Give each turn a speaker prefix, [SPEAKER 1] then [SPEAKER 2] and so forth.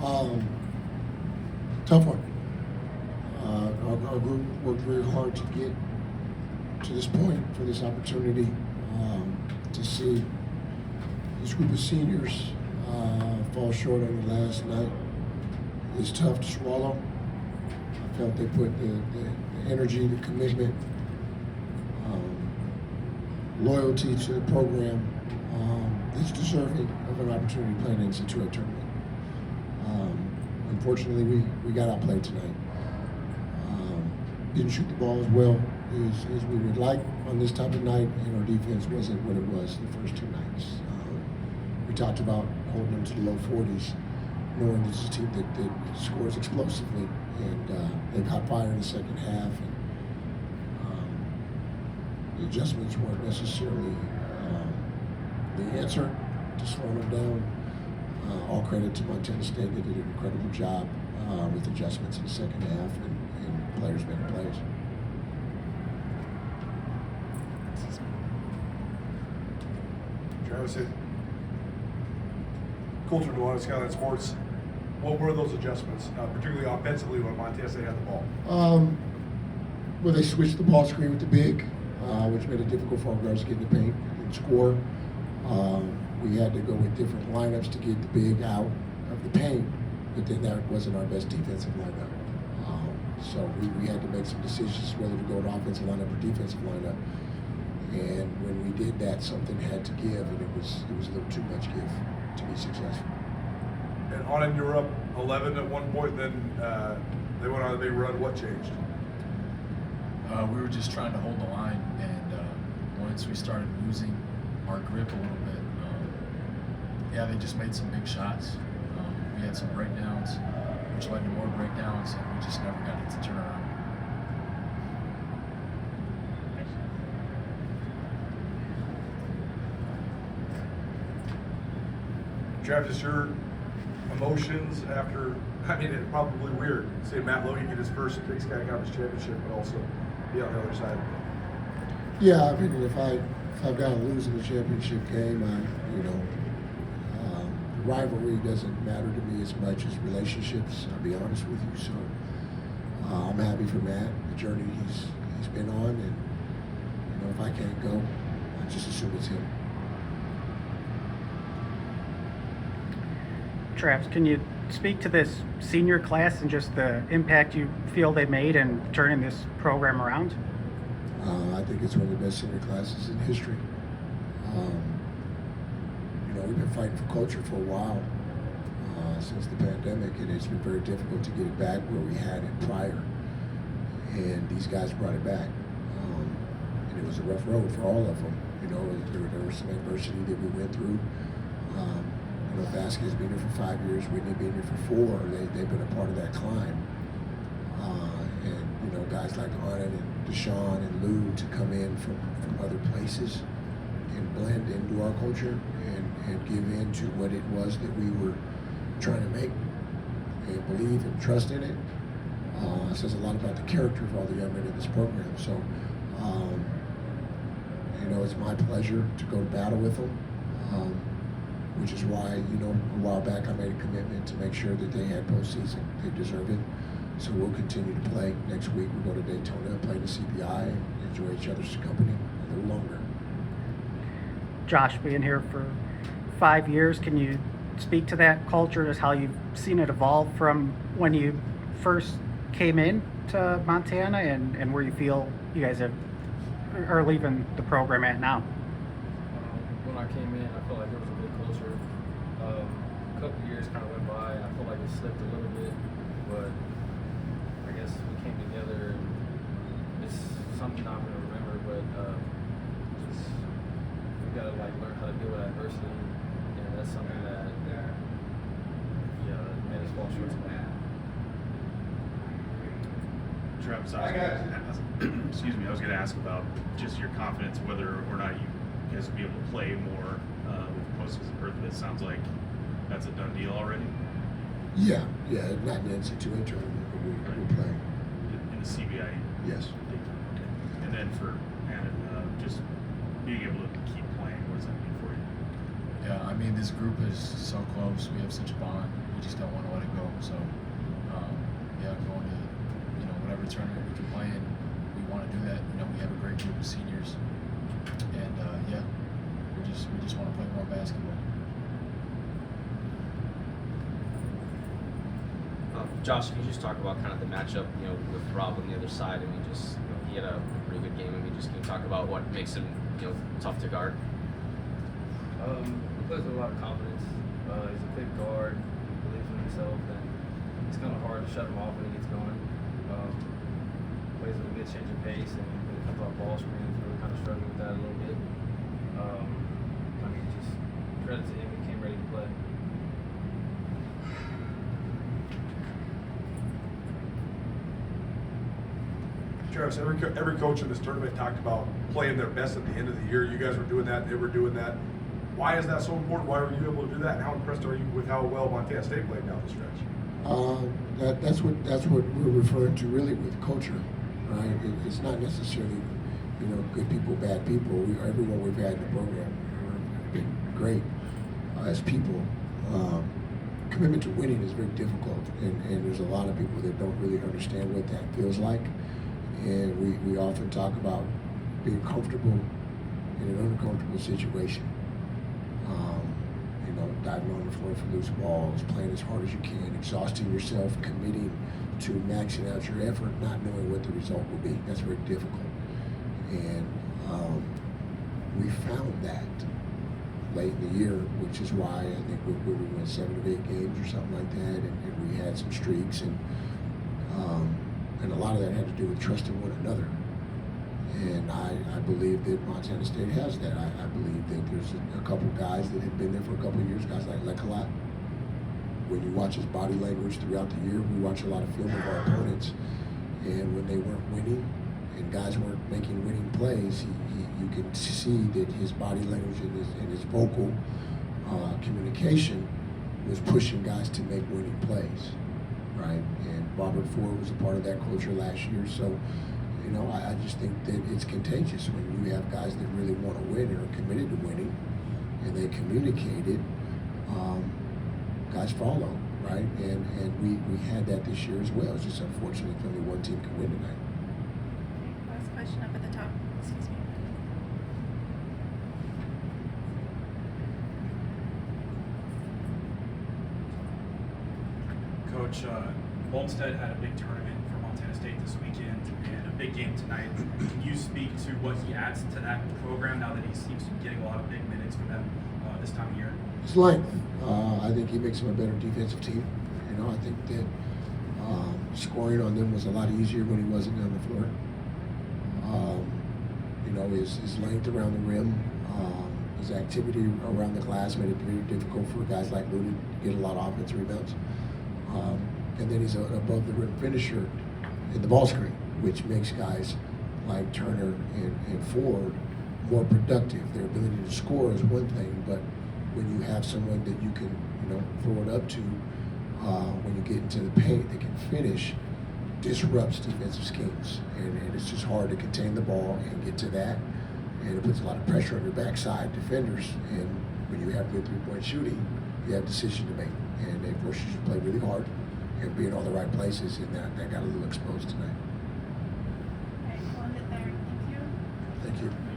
[SPEAKER 1] Tough one. Our group worked very hard to get to this point for this opportunity to see this group of seniors fall short on the last night. It's tough to swallow. I felt they put the energy, the commitment, loyalty to the program that's deserving of an opportunity to play in an NCAA tournament. Unfortunately, we got outplayed tonight. Didn't shoot the ball as well as we would like on this type of night, and our defense wasn't what it was the first two nights. We talked about holding them to the low 40s, knowing this is a team that scores explosively, and they got fire in the second half. And, the adjustments weren't necessarily the answer to slowing them down. All credit to Montana State. They did an incredible job with adjustments in the second half and players making plays.
[SPEAKER 2] Travis, culture to Nuanez Skyline Sports, what were those adjustments, particularly offensively when Montana State had the ball?
[SPEAKER 1] Well, they switched the ball screen with the big, which made it difficult for our guards to get in the paint and score. We had to go with different lineups to get the big out of the paint, but then that wasn't our best defensive lineup. So we had to make some decisions whether to go to offensive lineup or defensive lineup. And when we did that, something had to give, and it was a little too much give to be successful.
[SPEAKER 2] And Aanen, you were up 11 at one point, then they went on a big run. What changed?
[SPEAKER 3] We were just trying to hold the line, and once we started losing our grip a little bit, they just made some big shots. We had some breakdowns, which led to more breakdowns, and we just never got it to turn around.
[SPEAKER 2] Travis, your emotions after, it's probably weird seeing Matt Logan get his first Big Sky Conference championship, but also be on the other side.
[SPEAKER 1] Yeah, I mean, if I've got to lose in the championship game, rivalry doesn't matter to me as much as relationships, I'll be honest with you. So I'm happy for Matt, the journey he's been on, and if I can't go, I just assume it's him.
[SPEAKER 4] Travis, can you speak to this senior class and just the impact you feel they made in turning this program around?
[SPEAKER 1] I think it's one of the best senior classes in history. We've been fighting for culture for a while since the pandemic, and it's been very difficult to get it back where we had it prior. And these guys brought it back. And it was a rough road for all of them. There was some adversity that we went through. Vazquez being here for 5 years, Whitney being here for 4. They've been a part of that climb. And guys like Aanen and Deshaun and Lou to come in from other places and blend into our culture and give in to what it was that we were trying to make and believe and trust in it. It says a lot about the character of all the young men in this program. So, it's my pleasure to go to battle with them, which is why, a while back I made a commitment to make sure that they had postseason. They deserve it. So we'll continue to play. Next week we'll go to Daytona, play the CBI, and enjoy each other's company a little longer.
[SPEAKER 4] Josh, being here for 5 years, can you speak to that culture, just how you've seen it evolve from when you first came in to Montana and where you feel you guys are leaving the program at now?
[SPEAKER 5] When I came in, I felt like there was a good culture. A couple years kind of went by, and I felt like it slipped a little bit, but I guess we came together. It's something I'm going to remember, but we got to learn how to deal with adversity, and that's something that made us fall short tonight.
[SPEAKER 6] Travis, I was going to ask about just your confidence, whether or not you guys will be able to play more with postseason berth. It sounds like that's a done deal already.
[SPEAKER 1] Yeah, not in the NCAA tournament, but we're playing.
[SPEAKER 6] In the CBI?
[SPEAKER 1] Yes.
[SPEAKER 6] Okay. And then for Aanen, just being able to keep playing, what does that mean for you?
[SPEAKER 3] Yeah, this group is so close. We have such a bond. We just don't want to let it go. and we want to do that. You know, we have a great group of seniors, and yeah, we just want to play more basketball.
[SPEAKER 7] Josh, can you just talk about kind of the matchup, with Rob on the other side? I mean, he had a pretty good game. I mean, can you talk about what makes him, tough to guard?
[SPEAKER 5] He plays with a lot of confidence. He's a big guard, believes in himself, and it's kind of hard to shut him off when he gets going. Plays with a good change of pace, and when it comes off ball screens, we're kind of struggling with that a little bit. Just credit to him, he came ready to play.
[SPEAKER 2] Travis, every coach in this tournament talked about playing their best at the end of the year. You guys were doing that. They were doing that. Why is that so important? Why were you able to do that? And how impressed are you with how well Montana State played down the stretch?
[SPEAKER 1] That's what we're referring to really with culture, right? It's not necessarily, good people, bad people. Everyone we've had in the program have been great as people. Commitment to winning is very difficult, and there's a lot of people that don't really understand what that feels like. And we often talk about being comfortable in an uncomfortable situation. Diving on the floor for loose balls, playing as hard as you can, exhausting yourself, committing to maxing out your effort, not knowing what the result will be. That's very difficult. And we found that late in the year, which is why I think we won 7 of 8 games or something like that, and we had some streaks, and a lot of that had to do with trusting one another. And I believe that Montana State has that. I believe that there's a couple guys that have been there for a couple of years, guys like Lecolat. When you watch his body language throughout the year, we watch a lot of film of our opponents, and when they weren't winning and guys weren't making winning plays, you can see that his body language and his vocal communication was pushing guys to make winning plays, right? And Robert Ford was a part of that culture last year, so I just think that it's contagious when you have guys that really want to win and are committed to winning, and they communicate it. Guys follow, right? And we had that this year as well. It's just unfortunate that only one team can win tonight.
[SPEAKER 8] Last question up at the top. Excuse me.
[SPEAKER 9] Coach, Olmsted had a big tournament for Montana State this weekend and a big game tonight. Can you speak to what he adds to that program now that he seems to be getting a lot of big minutes for them this time of year?
[SPEAKER 1] His length. I think he makes them a better defensive team. I think that scoring on them was a lot easier when he wasn't on the floor. His length around the rim, his activity around the glass made it very difficult for guys like Moody to get a lot of offensive rebounds. And then he's an above the rim finisher in the ball screen, which makes guys like Turner and Ford more productive. Their ability to score is one thing, but when you have someone that you can, throw it up to, when you get into the paint, they can finish, disrupts defensive schemes. And it's just hard to contain the ball and get to that. And it puts a lot of pressure on your backside defenders. And when you have good three-point shooting, you have decision to make. And they force you to play really hard and be in all the right places, and that got a little exposed tonight.
[SPEAKER 8] All right, we'll end it there. Thank you.
[SPEAKER 1] Thank you.